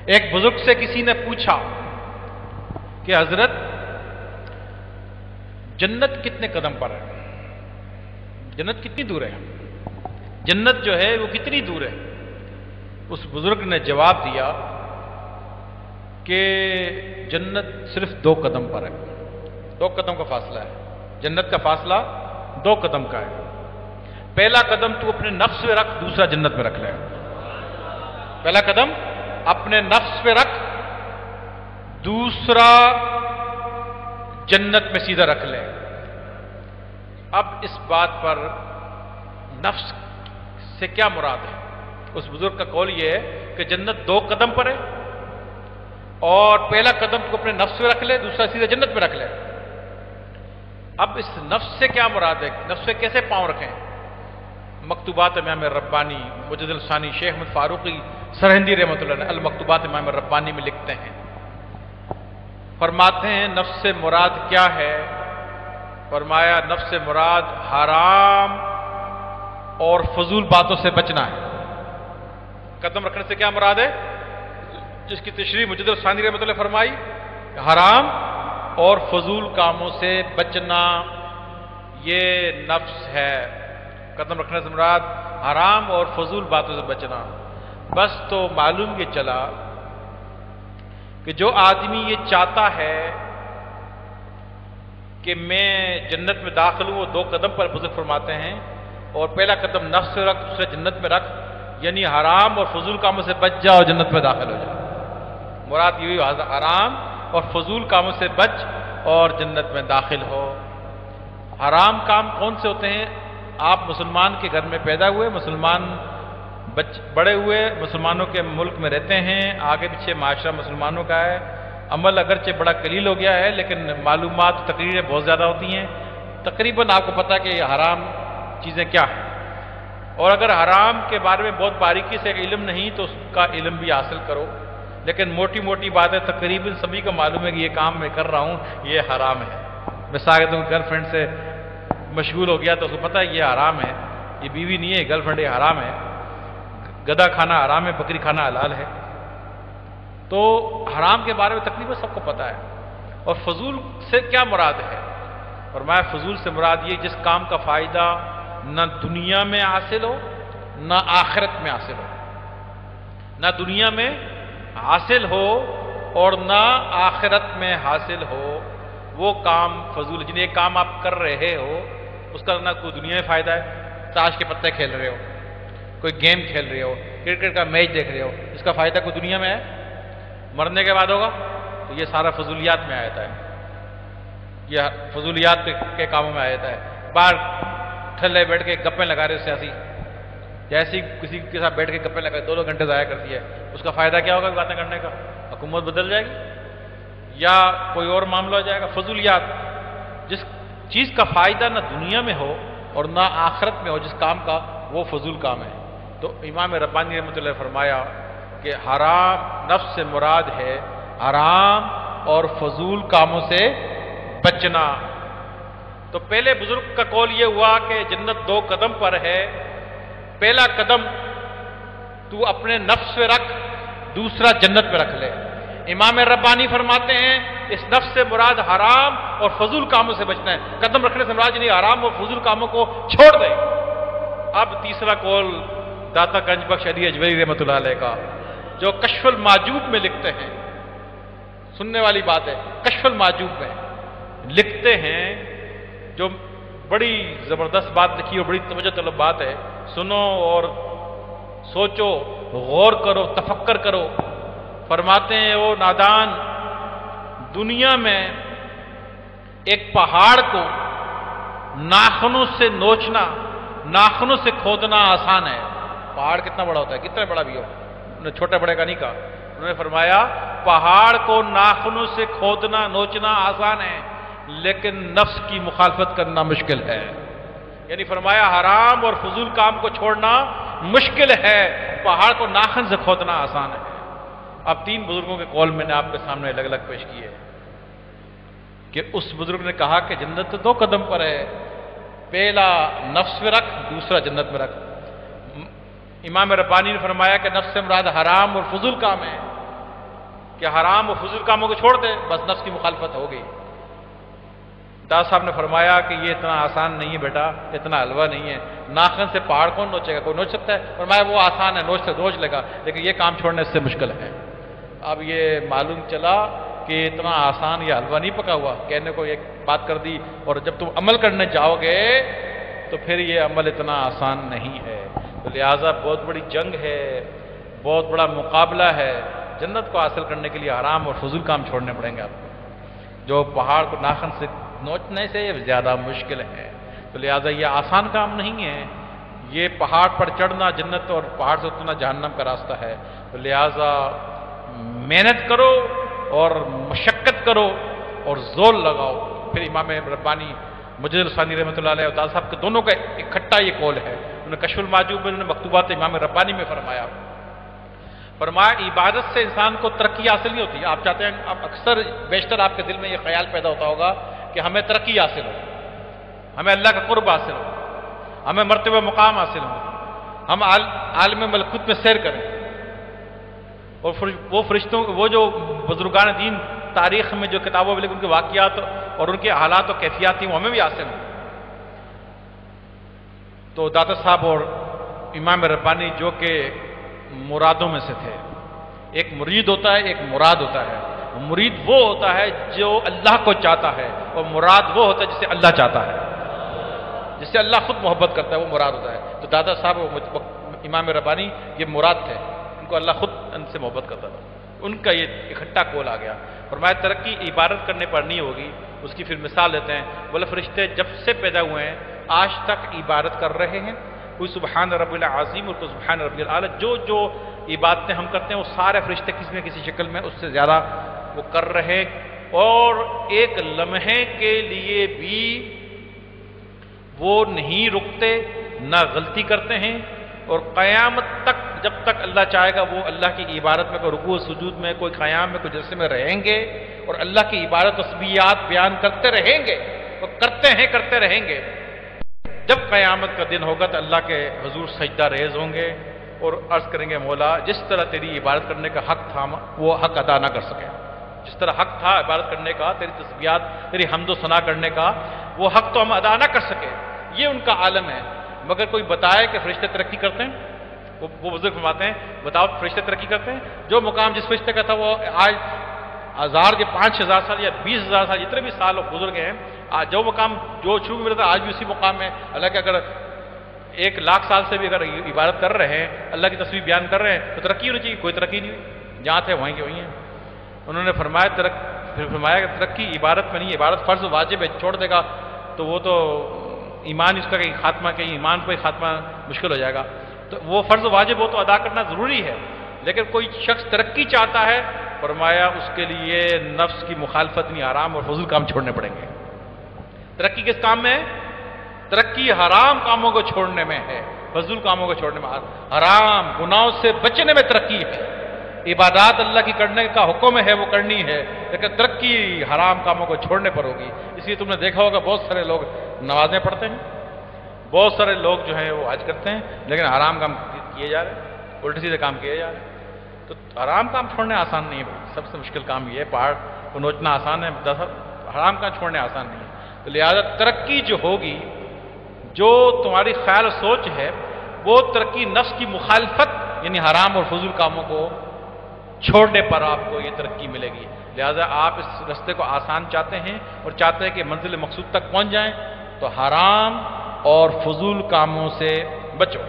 ایک بزرگ سے کسی نے پوچھا کہ حضرت جنت کتنے قدم پر ہے؟ جنت کتنی دور ہے؟ جنت جو ہے وہ کتنی دور ہے؟ اس بزرگ نے جواب دیا کہ جنت صرف 2 قدم پر ہے. 2 قدم کا فاصلہ ہے. جنت کا فاصلہ 2 قدم کا ہے. پہلا قدم تو اپنے نفس پہ رکھ، دوسرا جنت میں رکھ لے. پہلا قدم اپنے نفس پہ رکھ، دوسرا جنت میں سیدھا رکھ لے. اب اس بات پر نفس سے کیا مراد ہے؟ اس بزرگ کا قول یہ ہے کہ جنت 2 قدم پر ہے اور پہلا قدم تو اپنے نفس پہ رکھ لے، دوسرا سیدھا جنت میں رکھ لے. اب اس نفس سے کیا مراد ہے؟ نفس سے کیسے پاؤں رکھیں؟ مکتوبات امام ربانی مجد الثانی شیخ احمد فاروقی سرہندی رحمۃ اللہ علیہ المکتوبات امام ربانی میں لکھتے ہیں، فرماتے ہیں نفس سے مراد کیا ہے؟ فرمایا نفس سے مراد حرام اور فضول باتوں سے بچنا ہے. قدم رکھنے سے کیا مراد ہے؟ جس کی تشریح مجد الثانی رحمۃ اللہ فرمائی، حرام اور فضول کاموں سے بچنا یہ نفس ہے. قدم رکھنے سے مراد حرام اور فضول باتوں سے بچنا. بس تو معلوم یہ چلا کہ جو آدمی یہ چاہتا ہے کہ میں جنت میں داخل ہوں، وہ 2 قدم پر بزرگ فرماتے ہیں، اور پہلا قدم نفس سے رکھ، دوسرا جنت میں رکھ، یعنی حرام اور فضول کاموں سے بچ جاؤ، جنت میں داخل ہو جاؤ. مراد یہ حرام اور فضول کاموں سے بچ اور جنت میں داخل ہو. حرام کام کون سے ہوتے ہیں؟ آپ مسلمان کے گھر میں پیدا ہوئے، مسلمان بڑے ہوئے، مسلمانوں کے ملک میں رہتے ہیں، آگے پیچھے معاشرہ مسلمانوں کا ہے، عمل اگرچہ بڑا قلیل ہو گیا ہے لیکن معلومات تقریریں بہت زیادہ ہوتی ہیں، تقریباً آپ کو پتہ کہ یہ حرام چیزیں کیا ہیں. اور اگر حرام کے بارے میں بہت باریکی سے علم نہیں تو اس کا علم بھی حاصل کرو، لیکن موٹی موٹی باتیں تقریباً سبھی کو معلوم ہے کہ یہ کام میں کر رہا ہوں یہ حرام ہے. مثال کے طور پر گرل فرینڈ سے مشغول ہو گیا تو اس کو پتہ ہے یہ حرام ہے، یہ بیوی نہیں ہے، گرل فرینڈ یہ حرام ہے، گدھا کھانا حرام ہے، بکری کھانا حلال ہے. تو حرام کے بارے میں تقریباً سب کو پتہ ہے. اور فضول سے کیا مراد ہے؟ فرمایا فضول سے مراد یہ جس کام کا فائدہ نہ دنیا میں حاصل ہو نہ آخرت میں حاصل ہو. نہ دنیا میں حاصل ہو اور نہ آخرت میں حاصل ہو، وہ کام فضول ہے. جنہیں ایک کام آپ کر رہے ہو اس کا نہ کوئی دنیا میں فائدہ ہے، تاش کے پتے کھیل رہے ہو، کوئی گیم کھیل رہے ہو، کرکٹ کا میچ دیکھ رہے ہو، اس کا فائدہ کوئی دنیا میں ہے؟ مرنے کے بعد ہوگا؟ تو یہ سارا فضولیات میں آ جاتا ہے، یہ فضولیات کے کاموں میں آ جاتا ہے. باہر تھلے بیٹھ کے گپیں لگا رہے ہو سیاسی، جیسی کسی کے ساتھ بیٹھ کے گپیں لگا 2 گھنٹے ضائع کرتی ہے، اس کا فائدہ کیا ہوگا باتیں کرنے کا؟ حکومت بدل جائے گی یا کوئی اور معاملہ ہو جائے گا. فضولیات، جس چیز کا فائدہ نہ دنیا میں ہو اور نہ آخرت میں ہو، جس کام کا، وہ فضول کام ہے. تو امام ربانی رحمۃ اللہ نے فرمایا کہ حرام نفس سے مراد ہے حرام اور فضول کاموں سے بچنا. تو پہلے بزرگ کا قول یہ ہوا کہ جنت 2 قدم پر ہے. پہلا قدم تو اپنے نفس پہ رکھ، دوسرا جنت پہ رکھ لے. امام ربانی فرماتے ہیں اس نفس سے مراد حرام اور فضول کاموں سے بچنا ہے. قدم رکھنے سے مراد نہیں حرام اور فضول کاموں کو چھوڑ دے. اب تیسرا قول داتا گنج بخش علی اجویری رحمۃ اللہ علیہ کا، جو کشف المعجوب میں لکھتے ہیں، سننے والی بات ہے، کشف المعجوب میں لکھتے ہیں، جو بڑی زبردست بات لکھی اور بڑی توجہ طلب بات ہے. سنو اور سوچو، غور کرو، تفکر کرو. فرماتے ہیں وہ نادان، دنیا میں ایک پہاڑ کو ناخنوں سے نوچنا، ناخنوں سے کھودنا آسان ہے. پہاڑ کتنا بڑا ہوتا ہے، کتنا بڑا بھی ہو، انہوں نے چھوٹے بڑے کا نہیں کہا. انہوں نے فرمایا پہاڑ کو ناخنوں سے کھودنا، نوچنا آسان ہے، لیکن نفس کی مخالفت کرنا مشکل ہے. یعنی فرمایا حرام اور فضول کام کو چھوڑنا مشکل ہے، پہاڑ کو ناخن سے کھودنا آسان ہے. اب 3 بزرگوں کے قول میں نے آپ کے سامنے الگ الگ پیش کیے کہ اس بزرگ نے کہا کہ جنت 2 قدم پر ہے، پہلا نفس میں رکھ، دوسرا جنت میں رکھ. امام ربانی نے فرمایا کہ نفس سے مراد حرام اور فضول کام ہے. کہ حرام و فضول کاموں کو چھوڑ دے، بس نفس کی مخالفت ہو گئی۔ دادا صاحب نے فرمایا کہ یہ اتنا آسان نہیں ہے بیٹا، اتنا حلوہ نہیں ہے، ناخن سے پہاڑ کون نوچے گا؟ کوئی نوچ سکتا ہے؟ فرمایا وہ آسان ہے، نوچ لے گا، لیکن یہ کام چھوڑنے سے مشکل ہے۔ اب یہ معلوم چلا کہ اتنا آسان یہ حلوہ نہیں پکا ہوا، کہنے کو ایک بات کر دی، اور جب تم عمل کرنے جاؤ گے تو پھر یہ عمل اتنا آسان نہیں ہے۔ تو لہٰذا بہت بڑی جنگ ہے، بہت بڑا مقابلہ ہے، جنت کو حاصل کرنے کے لیے حرام اور فضول کام چھوڑنے پڑیں گے آپ کو، جو پہاڑ کو ناخن سے نوچنے سے زیادہ مشکل ہے۔ تو لہٰذا یہ آسان کام نہیں ہے، یہ پہاڑ پر چڑھنا جنت اور پہاڑ سے اترنا جہنم کا راستہ ہے۔ تو لہٰذا محنت کرو اور مشقت کرو اور زور لگاؤ۔ پھر امام ربانی مجد الثانی رحمۃ اللہ علیہ اور دادا صاحب کے دونوں کا اکٹھا یہ قول ہے، انہوں نے کشف المعجوب میں انہوں نے مکتوبات امام ربانی میں فرمایا عبادت سے انسان کو ترقی حاصل نہیں ہوتی۔ آپ چاہتے ہیں، آپ اکثر بیشتر آپ کے دل میں یہ خیال پیدا ہوتا ہوگا کہ ہمیں ترقی حاصل ہو، ہمیں اللہ کا قرب حاصل ہو، ہمیں مرتبہ مقام حاصل ہو، ہم عالم ملکوت میں سیر کریں، اور وہ فرشتوں، وہ جو بزرگان دین تاریخ میں جو کتابوں میں لکھے ان کے واقعات اور ان کے حالات و کیفیات تھیں وہ ہمیں بھی حاصل ہوں۔ تو داتا صاحب اور امام ربانی جو کہ مرادوں میں سے تھے، ایک مرید ہوتا ہے، ایک مراد ہوتا ہے۔ مرید وہ ہوتا ہے جو اللہ کو چاہتا ہے، اور مراد وہ ہوتا ہے جسے اللہ چاہتا ہے، جس سے اللہ خود محبت کرتا ہے، وہ مراد ہوتا ہے۔ تو دادا صاحب امام ربانی یہ مراد تھے، ان کو اللہ خود ان سے محبت کرتا تھا، ان کا یہ اکٹھا قول آ گیا۔ فرمایا ترقی عبادت کرنے پر نہیں ہوگی، اس کی پھر مثال دیتے ہیں، بولے فرشتے جب سے پیدا ہوئے ہیں آج تک عبادت کر رہے ہیں، کوئی سبحان رب العظیم اور کوئی سبحان رب الاعلی، جو عبادتیں ہم کرتے ہیں وہ سارے فرشتے کسی نہ کسی شکل میں اس سے زیادہ وہ کر رہے، اور ایک لمحے کے لیے بھی وہ نہیں رکتے، نہ غلطی کرتے ہیں، اور قیامت تک جب تک اللہ چاہے گا وہ اللہ کی عبادت میں، کوئی رکوع سجود میں، کوئی قیام میں، کوئی جلسے میں رہیں گے، اور اللہ کی عبادت تسبیحات بیان کرتے رہیں گے، اور کرتے رہیں گے۔ جب قیامت کا دن ہوگا تو اللہ کے حضور سجدہ ریز ہوں گے اور عرض کریں گے مولا جس طرح تیری عبادت کرنے کا حق تھا وہ حق ادا نہ کر سکے، جس طرح حق تھا عبادت کرنے کا، تیری تسبیحات، تیری حمد و ثنا کرنے کا، وہ حق تو ہم ادا نہ کر سکے، یہ ان کا عالم ہے۔ مگر کوئی بتائے کہ فرشتے ترقی کرتے ہیں، وہ بزرگ فرماتے ہیں بتاؤ فرشتے ترقی کرتے ہیں؟ جو مقام جس فرشتے کا تھا وہ آج 5,000 سال یا 20,000 سال جتنے بھی سال گزر گئے ہیں، جو مقام جو شروع میں ملا تھا آج بھی اسی مقام میں، حالانکہ اگر 1,00,000 سال سے بھی اگر عبادت کر رہے ہیں، اللہ کی تسبیح بیان کر رہے ہیں تو ترقی ہونی چاہیے، کوئی ترقی نہیں ہوئی، جہاں تھے وہیں کے وہیں ہیں۔ انہوں نے فرمایا کہ ترقی عبادت میں نہیں ہے، عبادت فرض واجب ہے، چھوڑ دے گا تو وہ تو ایمان اس کا کہیں خاتمہ، کہیں ایمان کو ہی خاتمہ مشکل ہو جائے گا، تو وہ فرض واجب ہو تو ادا کرنا ضروری ہے، لیکن کوئی شخص ترقی چاہتا ہے، فرمایا اس کے لیے نفس کی مخالفت نہیں، حرام اور فضول کام چھوڑنے پڑیں گے۔ ترقی کس کام میں ہے؟ ترقی حرام کاموں کو چھوڑنے میں ہے، فضول کاموں کو چھوڑنے میں، حرام گناہوں سے بچنے میں ترقی ہے۔ عبادات اللہ کی کرنے کا حکم ہے، وہ کرنی ہے، لیکن ترقی حرام کاموں کو چھوڑنے پر ہوگی۔ اس لیے تم نے دیکھا ہوگا بہت سارے لوگ نمازیں پڑھتے ہیں، بہت سارے لوگ جو ہیں وہ حج کرتے ہیں، لیکن حرام کام کیے جا رہے ہیں، الٹے سیدھے کام کیے جا رہے ہیں۔ تو حرام کام چھوڑنے آسان نہیں ہے بھائی، سب سے مشکل کام یہ ہے، پہاڑ کو نوچنا آسان ہے، حرام کام چھوڑنے آسان نہیں ہے۔ تو لہذا ترقی جو ہوگی، جو تمہاری خیال و سوچ ہے، وہ ترقی نفس کی مخالفت یعنی حرام اور فضول کاموں کو چھوڑنے پر آپ کو یہ ترقی ملے گی۔ لہذا آپ اس راستے کو آسان چاہتے ہیں اور چاہتے ہیں کہ منزل مقصود تک پہنچ جائیں، تو حرام اور فضول کاموں سے بچو۔